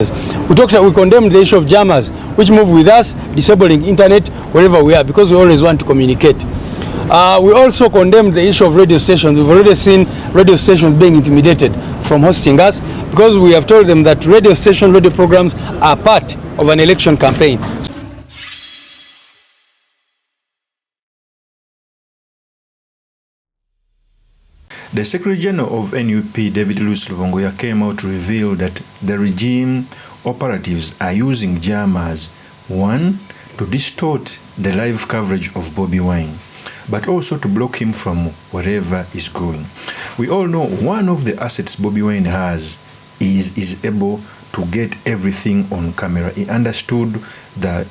We condemned the issue of jammers which move with us, disabling internet wherever we are, because we always want to communicate. We also condemned the issue of radio stations. We've already seen radio stations being intimidated from hosting us, because we have told them that radio programs are part of an election campaign. The Secretary General of NUP, David RUBONGOYA, came out to reveal that the regime operatives are using jammers, one, to distort the live coverage of BOBI Wine, but also to block him from wherever he's going. We all know one of the assets BOBI Wine has is able to get everything on camera. He understood the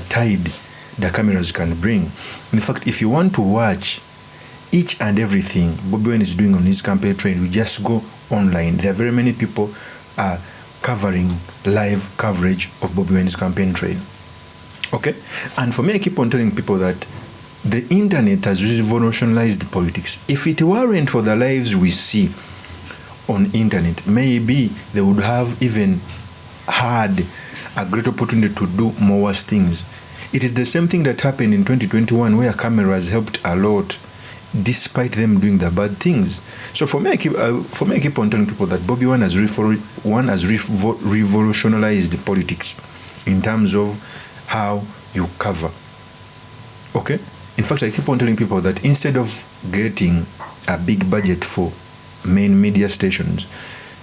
tide the cameras can bring. In fact, if you want to watch each and everything BOBI Wine is doing on his campaign trail, you just go online. There are very many people covering live coverage of BOBI Wine's campaign trail. Okay? And for me, I keep on telling people that the internet has revolutionized politics. If it weren't for the lives we see on internet, maybe they would have even had a great opportunity to do more worse things. It is the same thing that happened in 2021, where cameras helped a lot, despite them doing the bad things. So for me, I keep on telling people that BOBI Wine has revolutionized politics in terms of how you cover. Okay? In fact, I keep on telling people that instead of getting a big budget for main media stations,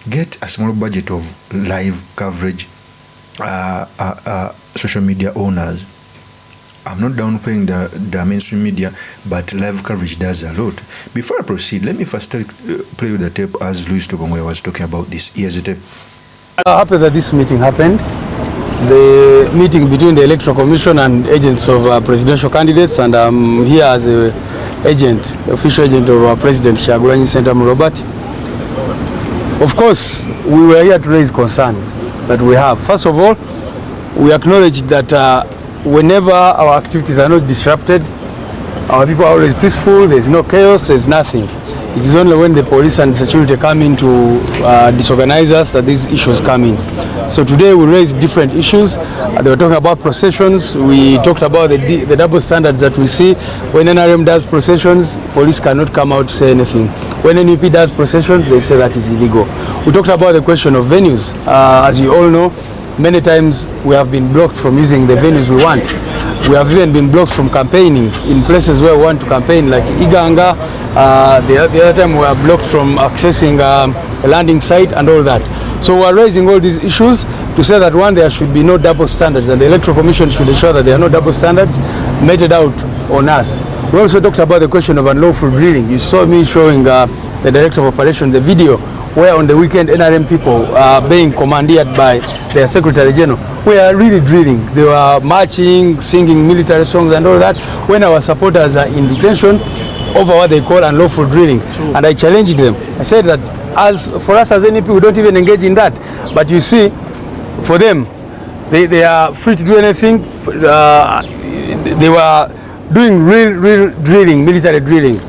get a small budget of live coverage, social media owners. I'm not downplaying the mainstream media, but live coverage does a lot. Before I proceed, let me first play with the tape as Louis RUBONGOYA was talking about this. Here's the tape. I'm happy that this meeting happened. The meeting between the Electoral Commission and agents of presidential candidates, and I'm here as an agent, official agent of our President Kyagulanyi Ssentamu Robert. Of course, we were here to raise concerns that we have. First of all, we acknowledge that whenever our activities are not disrupted, our people are always peaceful, there's no chaos, there's nothing. It is only when the police and security come in to disorganize us that these issues come in. So today we raised different issues. They were talking about processions. We talked about the double standards that we see. When NRM does processions, police cannot come out to say anything. When NUP does processions, they say that is illegal. We talked about the question of venues. As you all know, many times we have been blocked from using the venues we want. We have even been blocked from campaigning in places where we want to campaign, like Iganga. The other time we were blocked from accessing a landing site and all that. So we are raising all these issues to say that one, there should be no double standards, and the Electoral Commission should ensure that there are no double standards meted out on us. We also talked about the question of unlawful drilling. You saw me showing the Director of Operations, the video where on the weekend NRM people are being commandeered by their Secretary General. We are really drilling. They were marching, singing military songs and all that, when our supporters are in detention over what they call unlawful drilling. True. And I challenged them. I said that for us as NEP, we don't even engage in that. But you see, for them, they are free to do anything. They were doing real drilling, military drilling.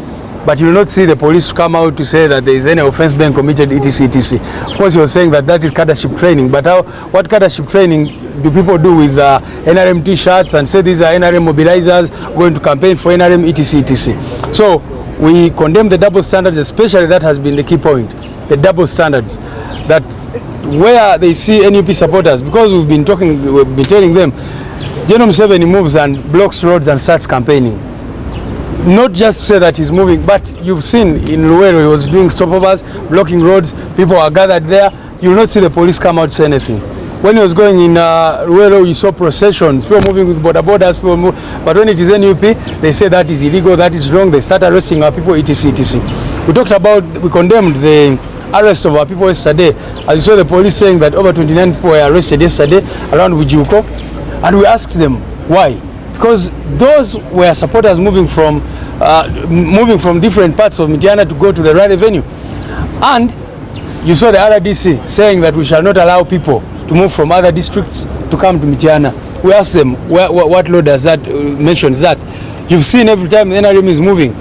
But you will not see the police come out to say that there is any offense being committed, etc., etc. Of course, you were saying that that is cadreship training. But what cadreship training do people do with NRM T-shirts and say these are NRM mobilizers going to campaign for NRM, etc., etc.? So we condemn the double standards, especially that has been the key point, the double standards. That where they see NUP supporters, because we've been telling them, General Museveni moves and blocks roads and starts campaigning. Not just to say that he's moving, but you've seen in Luwero he was doing stopovers, blocking roads, people are gathered there. You will not see the police come out to say anything. When he was going in Luwero, you saw processions, people moving with border borders, people move. But when it is NUP, they say that is illegal, that is wrong, they start arresting our people, etc., etc. We condemned the arrest of our people yesterday. As you saw the police saying that over 29 people were arrested yesterday around Wijuko, and we asked them why. Because those were supporters moving from different parts of Mityana to go to the rally venue. And you saw the RDC saying that we shall not allow people to move from other districts to come to Mityana. We asked them, what law does that mentions that? You've seen every time the NRM is moving,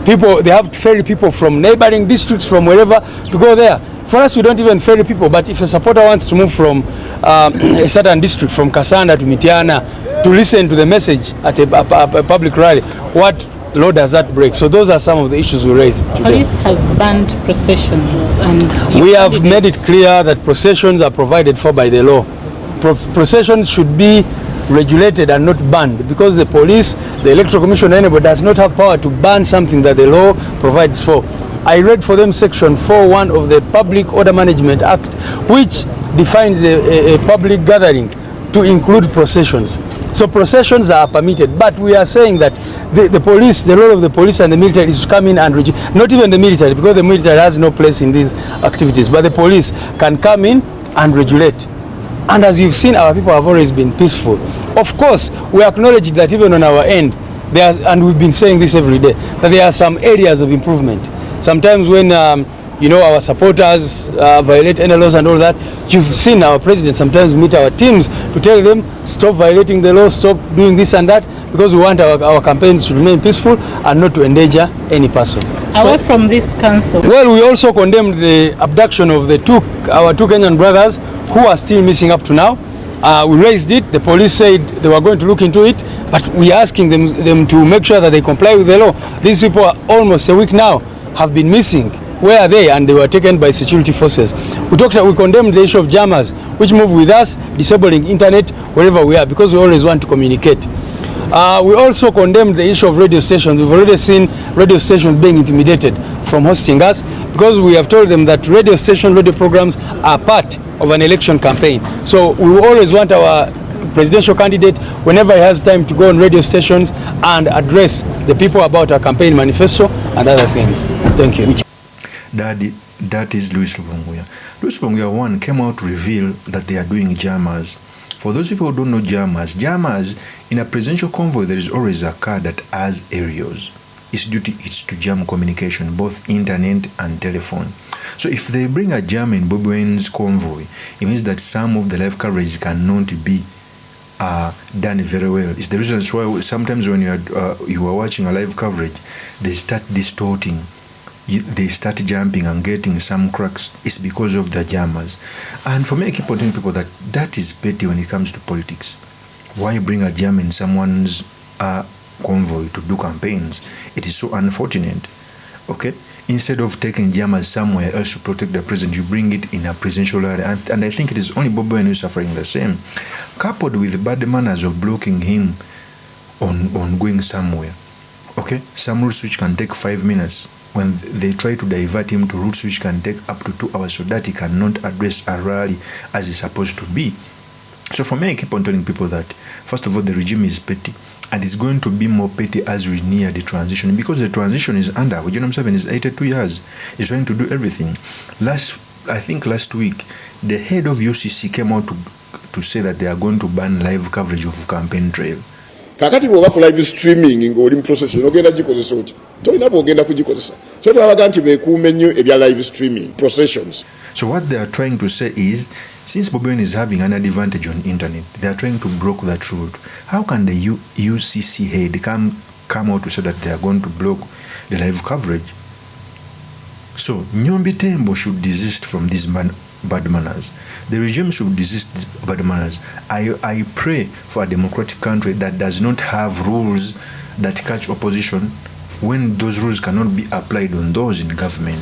they have to ferry people from neighboring districts, from wherever, to go there. For us, we don't even ferry people, but if a supporter wants to move from a certain district, from Kasanda to Mitiana, to listen to the message at a public rally, what law does that break? So those are some of the issues we raised today. Police has banned processions, and we have made it clear that processions are provided for by the law. Processions should be regulated and not banned, because the police, the Electoral Commission, anybody does not have power to ban something that the law provides for. I read for them section 4.1 of the Public Order Management Act, which defines a public gathering to include processions. So processions are permitted, but we are saying that the police, the role of the police and the military is to come in and not even the military, because the military has no place in these activities, but the police can come in and regulate. And as you've seen, our people have always been peaceful. Of course, we acknowledge that even on our end, and we've been saying this every day, that there are some areas of improvement. Sometimes when our supporters violate any laws and all that, you've seen our president sometimes meet our teams to tell them, stop violating the law, stop doing this and that, because we want our campaigns to remain peaceful and not to endanger any person. Away from this council. Well, we also condemned the abduction of our two Kenyan brothers who are still missing up to now. We raised it. The police said they were going to look into it, but we are asking them to make sure that they comply with the law. These people are almost a week now have been missing. Where are they? And they were taken by security forces. We condemned the issue of jammers, which move with us, disabling internet wherever we are, because we always want to communicate. We also condemned the issue of radio stations. We've already seen radio stations being intimidated from hosting us, because we have told them that radio programs are part of an election campaign. So we always want our presidential candidate, whenever he has time, to go on radio stations and address the people about our campaign manifesto and other things. Thank you. That is Louis Lubongoya. Louis Lubongoya, one, came out to reveal that they are doing jammers. For those people who don't know jammers, in a presidential convoy, there is always a car that has aerials. Its duty is to jam communication, both internet and telephone. So if they bring a jam in Bobi Wine's convoy, it means that some of the live coverage cannot be done very well. It's the reason why sometimes when you are watching a live coverage, they start distorting. They start jumping and getting some cracks. It's because of the jammers. And for me, I keep on telling people that is petty when it comes to politics. Why bring a jam in someone's convoy to do campaigns? It is so unfortunate. Okay? Instead of taking jammers somewhere else to protect the president, you bring it in a presidential area. And I think it is only Bobi Wine who is suffering the same. Coupled with bad manners of blocking him on going somewhere. Okay? Some routes which can take 5 minutes. When they try to divert him to routes which can take up to 2 hours, so that he cannot address a rally as he's supposed to be. So for me, I keep on telling people that, first of all, the regime is petty, and it's going to be more petty as we near the transition, because the transition is under. Ujona Museveni is 82 years. He's trying to do everything. I think last week, the head of UCC came out to say that they are going to ban live coverage of campaign trail. Kakati bw'oba ku live streaming ng'oli mu process ogenda gikozesa oti tolina bw'ogenda kugikozesa so twabaga nti beekuume nnyo ebya live streaming processions. So what they are trying to say is, since Bobi Wine is having an advantage on internet, they are trying to block that route. How can the UCC head come out to say that they are going to block the live coverage? So Nyombi Tembo should desist from these bad manners. The regime should desist these bad manners. I pray for a democratic country that does not have rules that catch opposition when those rules cannot be applied on those in government.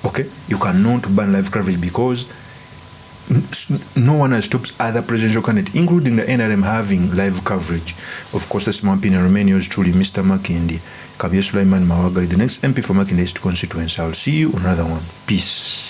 Okay? You cannot ban live coverage because no one has stopped other presidential candidates, including the NRM, having live coverage. Of course, that's my opinion. Remain yours truly, Mr. Makindi, Kabir Sulaiman Mawagali, the next MP for Makindi East constituency. I'll see you on another one. Peace.